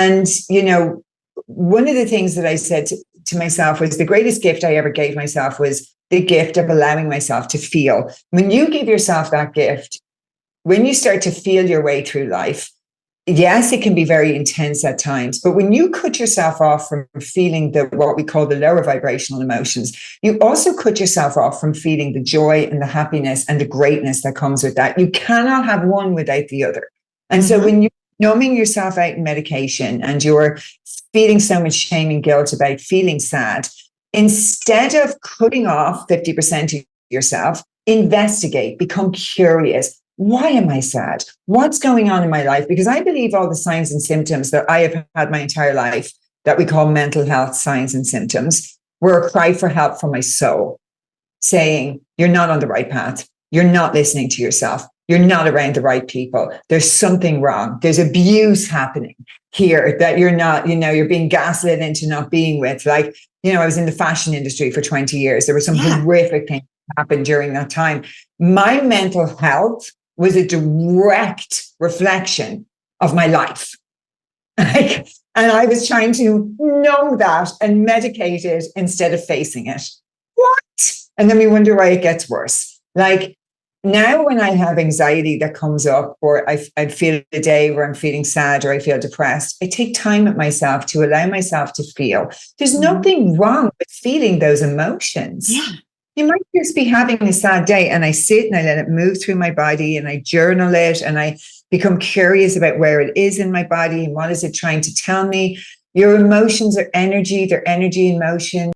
And, one of the things that I said to myself was the greatest gift I ever gave myself was the gift of allowing myself to feel. When you give yourself that gift, when you start to feel your way through life, yes, it can be very intense at times, but when you cut yourself off from feeling what we call the lower vibrational emotions, you also cut yourself off from feeling the joy and the happiness and the greatness that comes with that. You cannot have one without the other. And so when you're numbing yourself out in medication and you're feeling so much shame and guilt about feeling sad, instead of cutting off 50% of yourself, investigate, become curious. Why am I sad? What's going on in my life? Because I believe all the signs and symptoms that I have had my entire life that we call mental health signs and symptoms were a cry for help from my soul, saying, you're not on the right path. You're not listening to yourself. You're not around the right people. There's something wrong. There's abuse happening here that you're not, you're being gaslit into not being with. Like, I was in the fashion industry for 20 years. There were some horrific things that happened during that time. My mental health was a direct reflection of my life. And I was trying to know that and medicate it instead of facing it. What? And then we wonder why it gets worse. Like now when I have anxiety that comes up, or I feel a day where I'm feeling sad or I feel depressed, I take time with myself to allow myself to feel. There's nothing wrong with feeling those emotions. Yeah. You might just be having a sad day, and I sit and I let it move through my body and I journal it and I become curious about where it is in my body and what is it trying to tell me. Your emotions are energy, they're energy in motion.